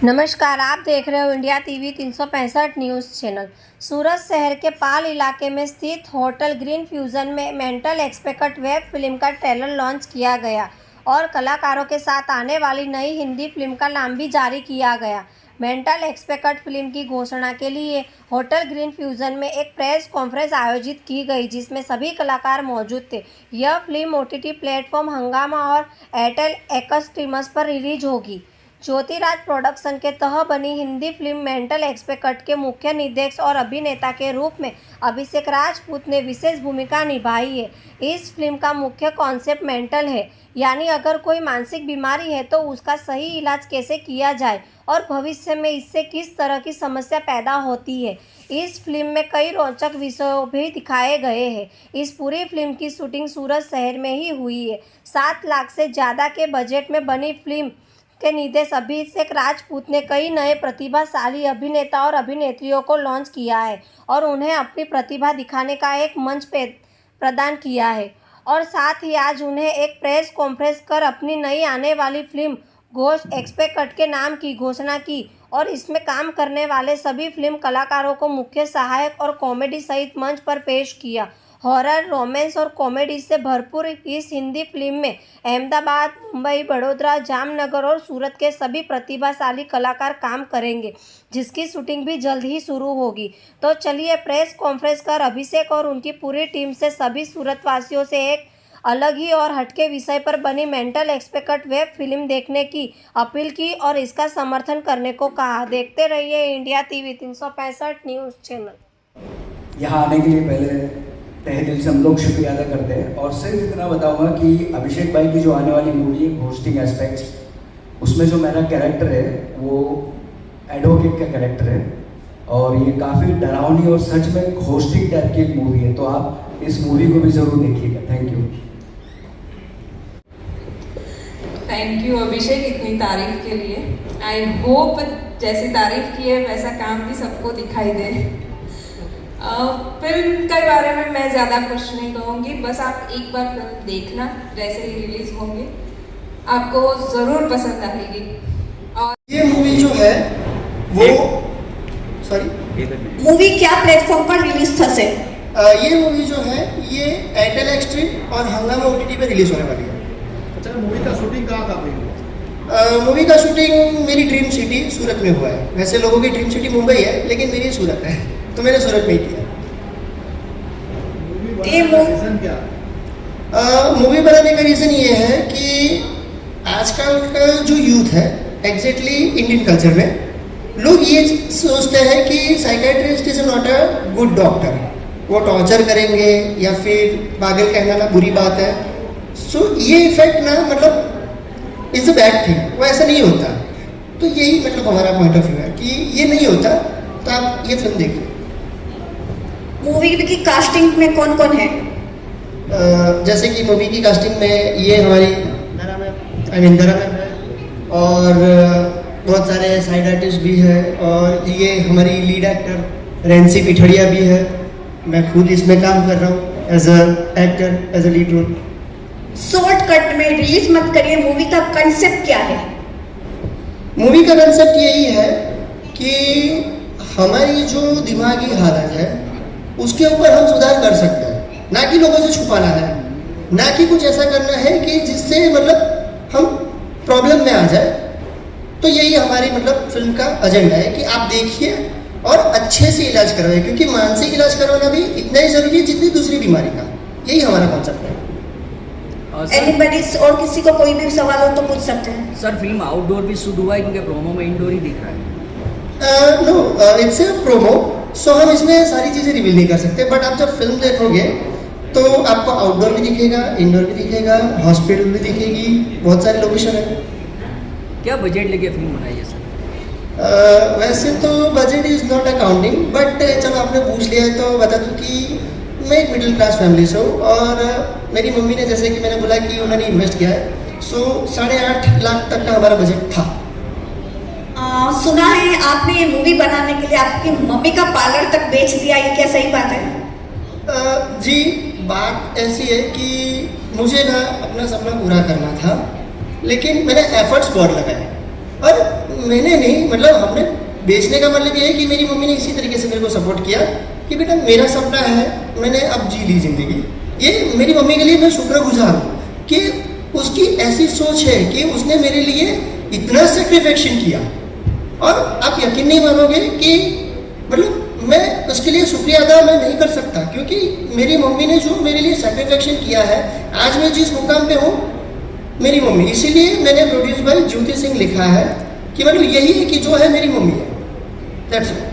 नमस्कार, आप देख रहे हो इंडिया टीवी 365 न्यूज़ चैनल। सूरत शहर के पाल इलाके में स्थित होटल ग्रीन फ्यूजन में मेंटल एक्सपर्ट वेब फिल्म का ट्रेलर लॉन्च किया गया और कलाकारों के साथ आने वाली नई हिंदी फिल्म का नाम भी जारी किया गया। मेंटल एक्सपर्ट फिल्म की घोषणा के लिए होटल ग्रीन फ्यूजन में एक प्रेस कॉन्फ्रेंस आयोजित की गई, जिसमें सभी कलाकार मौजूद थे। यह फिल्म OTT प्लेटफॉर्म हंगामा और एयरटेल एक्सट्रीम्स पर रिलीज होगी। ज्योतिराज प्रोडक्शन के तहत बनी हिंदी फिल्म मेंटल एक्सपर्ट के मुख्य निर्देशक और अभिनेता के रूप में अभिषेक राजपूत ने विशेष भूमिका निभाई है। इस फिल्म का मुख्य कॉन्सेप्ट मेंटल है, यानी अगर कोई मानसिक बीमारी है तो उसका सही इलाज कैसे किया जाए और भविष्य में इससे किस तरह की समस्या पैदा होती है। इस फिल्म में कई रोचक विषय भी दिखाए गए हैं। इस पूरी फिल्म की शूटिंग सूरत शहर में ही हुई है। 7 लाख से ज़्यादा के बजट में बनी फिल्म के निर्देशक अभिषेक राजपूत ने कई नए प्रतिभाशाली अभिनेता और अभिनेत्रियों को लॉन्च किया है और उन्हें अपनी प्रतिभा दिखाने का एक मंच प्रदान किया है। और साथ ही आज उन्हें एक प्रेस कॉन्फ्रेंस कर अपनी नई आने वाली फिल्म घोस्ट एक्सपर्ट के नाम की घोषणा की और इसमें काम करने वाले सभी फिल्म कलाकारों को मुख्य सहायक और कॉमेडी सहित मंच पर पेश किया। हॉरर, रोमांस और कॉमेडी से भरपूर इस हिंदी फिल्म में अहमदाबाद, मुंबई, बड़ौदा, जामनगर और सूरत के सभी प्रतिभाशाली कलाकार काम करेंगे, जिसकी शूटिंग भी जल्द ही शुरू होगी। तो चलिए प्रेस कॉन्फ्रेंस कर अभिषेक और उनकी पूरी टीम से सभी सूरतवासियों से एक अलग ही और हटके विषय पर बनी मेंटल एक्सपर्ट वेब फिल्म देखने की अपील की और इसका समर्थन करने को कहा। देखते रहिए इंडिया टीवी 365 न्यूज़ चैनल। यहाँ आने के लिए पहले तहे दिल से हम लोग शुक्रिया अदा करते हैं और सिर्फ इतना बताऊंगा कि अभिषेक भाई की जो आने वाली मूवी है होस्टिंग एस्पेक्ट्स, उसमें जो मेरा कैरेक्टर है वो एडवोकेट का कैरेक्टर है और ये काफ़ी डरावनी और सच में होस्टिंग टाइप की एक मूवी है, तो आप इस मूवी को भी ज़रूर देखिएगा। थैंक यू अभिषेक इतनी तारीफ के लिए। आई होप जैसी तारीफ की है वैसा काम भी सबको दिखाई दे। फिल्म के बारे में मैं ज़्यादा कुछ नहीं कहूँगी, बस आप एक बार फिल्म देखना, जैसे ही रिलीज होंगे आपको ज़रूर पसंद आएगी। और ये मूवी जो है वो मूवी क्या प्लेटफॉर्म पर रिलीज था से? ये मूवी जो है ये एयरटेल एक्सट्रीम और हंगामा OTT पे रिलीज होने वाली है। अच्छा, मूवी का शूटिंग कहाँ हुई है? मूवी का शूटिंग मेरी ड्रीम सिटी सूरत में हुआ है। वैसे लोगों की ड्रीम सिटी मुंबई है, लेकिन मेरी सूरत है, तो मैंने सूरत में ही किया। मूवी बनाने का रीज़न ये है कि आजकल का जो यूथ है एग्जैक्टली इंडियन कल्चर में लोग ये सोचते हैं कि psychiatrist is not a good doctor, वो टॉर्चर करेंगे या फिर पागल कहना ना बुरी बात है। सो ये इफेक्ट ना मतलब इज अ बैड थिंग, वो ऐसा नहीं होता। तो यही मतलब हमारा पॉइंट ऑफ व्यू है कि ये नहीं होता, तो आप ये फिल्म देखिए। मूवी की कास्टिंग में कौन कौन है? जैसे कि मूवी की कास्टिंग में ये हमारी धरा मैम है और बहुत सारे साइड आर्टिस्ट भी है और ये हमारी लीड एक्टर रेंसी पिठड़िया भी है। मैं खुद इसमें काम कर रहा हूँ as a actor, as a lead role. Shortcut में रिलीज मत करिए, मूवी का कंसेप्ट क्या है? मूवी का कंसेप्ट यही है कि हमारी जो दिमागी हालत है उसके ऊपर हम सुधार कर सकते हैं, ना कि लोगों से छुपाना है, ना कि कुछ ऐसा करना है कि जिससे मतलब हम प्रॉब्लम में आ जाए। तो यही हमारी मतलब फिल्म का एजेंडा है कि आप देखिए और अच्छे से इलाज करवाइए, क्योंकि मानसिक इलाज करवाना भी इतना ही जरूरी है जितनी दूसरी बीमारी का। यही हमारा कॉन्सेप्ट है। एनीबडी और किसी को कोई भी सवाल हो तो पूछ सकते हैं। सर, फिल्म आउटडोर भी शूट हुआ है क्योंकि प्रोमो में इंडोर ही दिख रहा है। नो, इट्स ए प्रोमो, सो हम इसमें सारी चीज़ें रिवील नहीं कर सकते, बट आप जब फिल्म देखोगे तो आपको आउटडोर भी दिखेगा, इंडोर भी दिखेगा, हॉस्पिटल भी दिखेगी, बहुत सारे लोकेशन है। क्या बजट लेके फिल्म बनाई है सर? वैसे तो budget is not accounting, but चलो आपने पूछ लिया है तो बता दूँ कि मैं एक मिडिल क्लास फैमिली से हूँ और मेरी मम्मी ने, जैसे कि मैंने बोला कि उन्होंने इन्वेस्ट किया है, सो 8.5 लाख तक का हमारा बजट था। सुना है आपने ये मूवी बनाने के लिए आपकी मम्मी का पार्लर तक बेच दिया, ये क्या सही बात है? जी, बात ऐसी है कि मुझे ना अपना सपना पूरा करना था, लेकिन मैंने एफर्ट्स बहुत लगाए और मैंने नहीं, मतलब हमने बेचने का मतलब ये है कि मेरी मम्मी ने इसी तरीके से मेरे को सपोर्ट किया कि बेटा मेरा सपना है, मैंने अब जी ली जिंदगी। ये मेरी मम्मी के लिए मैं शुक्रगुजार हूँ कि उसकी ऐसी सोच है कि उसने मेरे लिए इतना सेक्रीफिकेशन किया। और आप यकीन नहीं मानोगे कि मतलब मैं उसके लिए शुक्रिया अदा मैं नहीं कर सकता, क्योंकि मेरी मम्मी ने जो मेरे लिए सेक्रीफिकेशन किया है, आज मैं जिस मुकाम पे हूँ मेरी मम्मी। इसीलिए मैंने प्रोड्यूस बाय ज्योति सिंह लिखा है कि मतलब यही है कि जो है मेरी मम्मी है। That's all.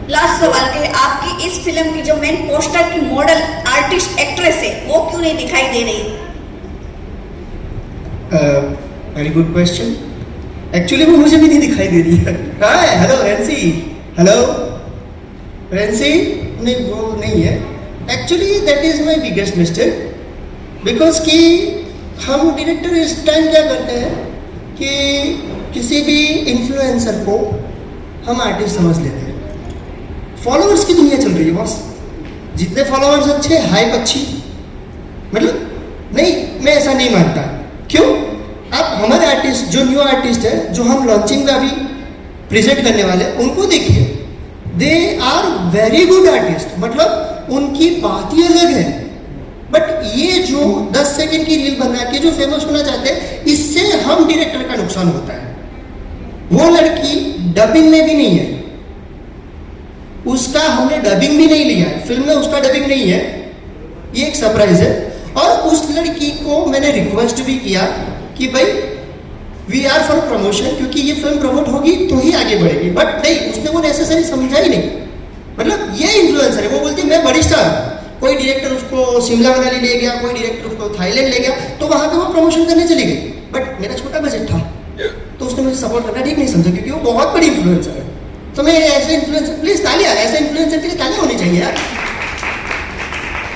लास्ट सवाल के लिए, आपकी इस फिल्म की जो मेन पोस्टर की मॉडल आर्टिस्ट एक्ट्रेस है वो क्यों नहीं दिखाई दे रही? Very good question. एक्चुअली वो मुझे भी नहीं दिखाई दे रही है। हाय, हेलो रेंसी, हेलो रेंसी। नहीं, वो नहीं है actually. That is my biggest mistake, because कि हम डायरेक्टर इस टाइम क्या करते हैं कि किसी भी इन्फ्लुएंसर को हम आर्टिस्ट समझ लेते हैं। फॉलोअर्स की दुनिया चल रही है बॉस। जितने फॉलोअर्स अच्छे, हाइप अच्छी। मतलब नहीं, मैं ऐसा नहीं मानता। क्यों? आप हमारे आर्टिस्ट जो न्यू आर्टिस्ट है, जो हम लॉन्चिंग में अभी प्रेजेंट करने वाले, उनको देखिए। They are very good artist, मतलब उनकी बात ही अलग है। बट ये जो 10 सेकंड की रील बना के जो फेमस होना चाहते हैं, इससे हम डायरेक्टर का नुकसान होता है। वो लड़की डबिंग में भी नहीं है, उसका हमने डबिंग भी नहीं लिया है, फिल्म में उसका डबिंग नहीं है, ये एक सरप्राइज है। और उस लड़की को मैंने रिक्वेस्ट भी किया कि भाई वी आर फॉर प्रमोशन, क्योंकि ये फिल्म प्रमोट होगी तो ही आगे बढ़ेगी। बट नहीं, उसने वो नेसेसरी समझा ही नहीं। मतलब ये इन्फ्लुएंसर है, वो बोलती है मैं बड़ी स्टार। कोई डायरेक्टर उसको शिमला मनाली ले गया, कोई डायरेक्टर उसको थाईलैंड ले गया, तो वहां पे वो प्रमोशन करने चली गई। बट मेरा छोटा बजट था तो उसने मुझे सपोर्ट करना ठीक नहीं समझा, क्योंकि वो बहुत बड़ी इन्फ्लुएंसर है। तो मैं ऐसे इन्फ्लुएंसर, प्लीज तालियां, ऐसे इन्फ्लुएंसर के लिए तालियां होनी चाहिए यार।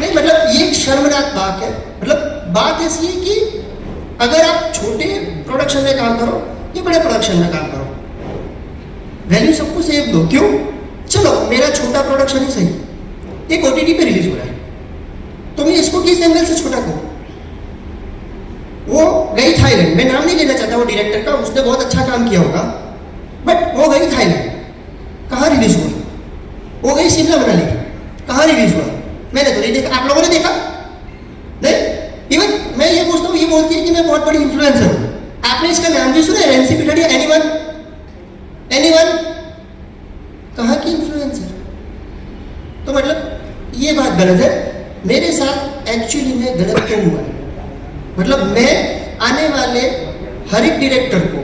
नहीं, मतलब ये एक शर्मनाक बात है। मतलब बात ऐसी है कि अगर आप छोटे प्रोडक्शन में काम करो या बड़े प्रोडक्शन में काम करो, वैल्यू सबको सेम दो। क्यों? चलो मेरा छोटा प्रोडक्शन ही सही, एक OTT पे रिलीज हो रहा है, तो मैं इसको किस एंगल से छोटा कहूं? वो गई थाईलैंड, मैं नाम नहीं लेना चाहता वो डायरेक्टर का, उसने बहुत अच्छा काम किया होगा, बट वो गई थाईलैंड, कहाँ रिलीज हुआ? वो गई शिमला मनाली, कहाँ रिलीज हुआ? मैंने तो नहीं देखा। आप लोगों ने देखा? नहीं। इवन मैं ये पूछता हूँ, ये बोलती है कि मैं बहुत बड़ी इन्फ्लुएंसर हूँ। आपने इसका नाम भी सुना है? रेंसी पिठाड़िया? एनीवन? कहाँ की इन्फ्लुएंसर? तो मतलब ये बात गलत है। मेरे साथ एक्चुअली में गलत क्यों हुआ है? मतलब मैं आने वाले हर एक डायरेक्टर को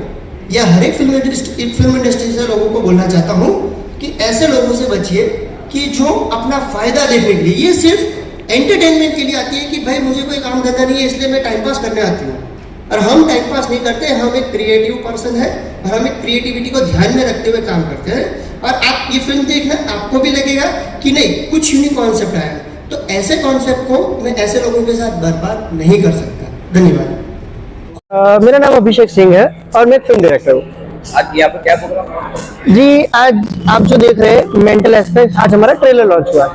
या हर एक फिल्म इंडस्ट्री से लोगों को बोलना चाहता हूँ कि ऐसे लोगों से बचिए कि जो अपना फायदा देखने के लिए, ये सिर्फ एंटरटेनमेंट के लिए आती है कि भाई मुझे कोई काम धंधा नहीं है इसलिए मैं टाइम पास करने आती हूँ। और हम टाइम पास नहीं करते, हम एक क्रिएटिव पर्सन है और हम एक क्रिएटिविटी को ध्यान में रखते हुए काम करते हैं। और आप ये फिल्म देखना, आपको भी लगेगा कि नहीं कुछ यूनिक कॉन्सेप्ट आया। तो ऐसे कॉन्सेप्ट को मैं ऐसे लोगों के साथ बर्बाद नहीं कर सकता। धन्यवाद। मेरा नाम अभिषेक सिंह है और मैं फिल्म डायरेक्टर हूँ। आज यहाँ पर क्या प्रोग्राम? जी, आज आप जो देख रहे हैं मेंटल एस्पेक्ट, आज हमारा ट्रेलर लॉन्च हुआ।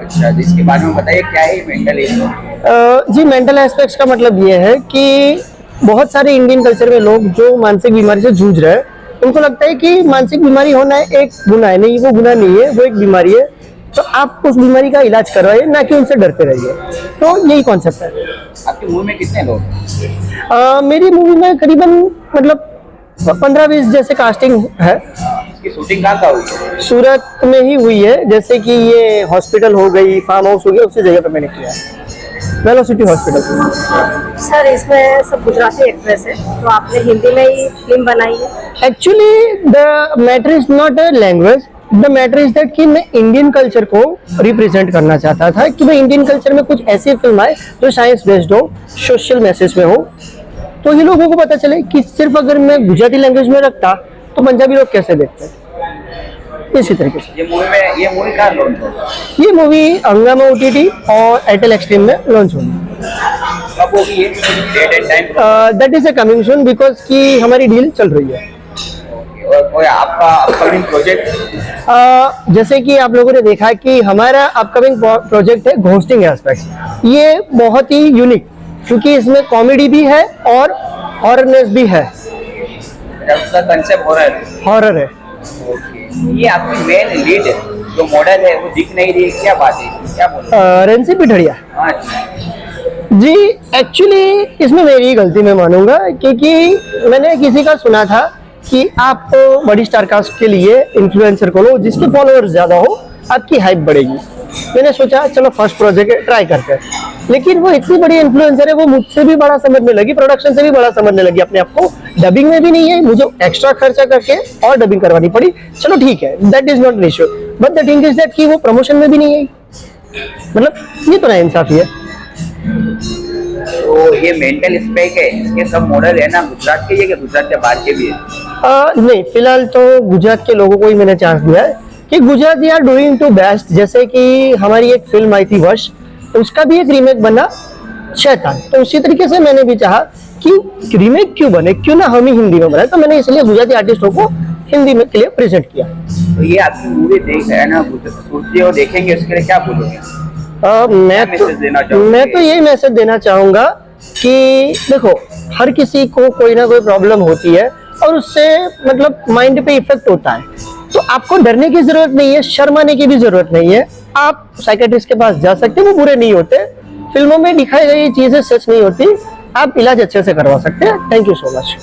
अच्छा, जिसके बारे में बताइए क्या है मेंटल एस्पेक्ट? जी, मेंटल एस्पेक्ट्स का मतलब ये है कि बहुत सारे इंडियन कल्चर में लोग जो मानसिक बीमारी से जूझ रहे हैं, उनको लगता है कि मानसिक बीमारी होना एक गुनाह है। नहीं, वो गुनाह नहीं है, वो एक बीमारी है। तो आप उस बीमारी का इलाज करवाइए, ना कि उनसे डरते रहिए। तो यही कॉन्सेप्ट है। आपकी मूवी में कितने लोग? मेरी मूवी में करीबन मतलब 15-20 जैसे कास्टिंग है। इसकी शूटिंग कहाँ हुई? सूरत में ही हुई है। जैसे कि ये हॉस्पिटल हो गई, फार्म हाउस हो गया, उसी जगह पे मैंने किया है, वेलोसिटी हॉस्पिटल। सर, इसमें सब गुजराती एक्ट्रेस है, तो आपने हिंदी में ही फिल्म बनाई है? Actually the matter is not a language, the matter is that कि मैं इंडियन कल्चर को रिप्रेजेंट करना चाहता था कि मैं इंडियन कल्चर में कुछ ऐसी फिल्म आए जो साइंस बेस्ड हो, सोशल मैसेज में हो, तो ये लोगों को पता चले कि सिर्फ अगर मैं गुजराती लैंग्वेज में रखता तो पंजाबी लोग कैसे देखते हैं। इसी तरीके से ये मूवी कहाँ लॉन्च होगा? ये मूवी हंगामा OTT और एयरटेल एक्सट्रीम में लॉन्च होगी। कब होगी ये? Date and time? That is a coming soon, because की हमारी डील चल रही है। और आपका अपकमिंग प्रोजेक्ट? जैसे कि आप लोगों ने देखा कि हमारा अपकमिंग प्रोजेक्ट है घोस्टिंग एस्पेक्ट्स। ये बहुत ही यूनिक, क्योंकि इसमें कॉमेडी भी है और हॉररनेस भी है। उसका कंसेप्ट हॉरर है। ओके, ये आपकी मेन लीड जो मॉडल है वो दिख नहीं रही, क्या बात है, क्या बोलो? रेंसी पिठड़िया अच्छा, जी, एक्चुअली इसमें मेरी ही गलती मैं मानूंगा, क्योंकि मैंने किसी का सुना था कि आप बड़ी स्टार कास्ट के लिए इन्फ्लुएंसर को लो जिसके फॉलोअर्स ज्यादा हो, आपकी हाइप बढ़ेगी। मैंने सोचा चलो फर्स्ट प्रोजेक्ट ट्राई करते हैं, लेकिन वो इतनी बड़ी इन्फ्लुएंसर है, वो मुझसे भी बड़ा समझने लगी, प्रोडक्शन से भी बड़ा समझने लगी अपने आप को। डबिंग में भी नहीं है, मुझे एक्स्ट्रा खर्चा करके और डबिंग करवानी पड़ी। चलो ठीक है, that is not an issue, but the thing is that कि वो प्रमोशन में भी नहीं है, मतलब ये तो ना इंसाफी है। तो ये मेंटल स्पेक है, इसके सब मॉडल है ना गुजरात के, ये कि गुजरात के बाहर के भी है? नहीं, फिलहाल तो गुजरात के लोगों को ही मैंने चांस दिया है कि Gujarat are doing to best. जैसे कि हमारी एक फिल्म आई थी वश, उसका भी एक रीमेक बना शैतान, तो उसी तरीके से मैंने भी चाहा कि रीमेक क्यों बने, क्यों ना हम ही हिंदी में बनाए, तो मैंने इसलिए गुजराती आर्टिस्टों को हिंदी में के लिए प्रेजेंट किया। तो ये आपकी मूवी देख है ना, सोचिए वो देखेंगे, उसके लिए क्या बोलोगे? मैं तो यही मैसेज देना चाहूंगा कि देखो, हर किसी को कोई ना कोई प्रॉब्लम होती है और उससे मतलब माइंड पे इफेक्ट होता है, तो आपको डरने की जरूरत नहीं है, शर्माने की भी जरूरत नहीं है। आप साइकेट्रिस्ट के पास जा सकते हैं, वो बुरे नहीं होते, फिल्मों में दिखाई गई चीजें सच नहीं होती, आप इलाज अच्छे से करवा सकते हैं। Thank you so much.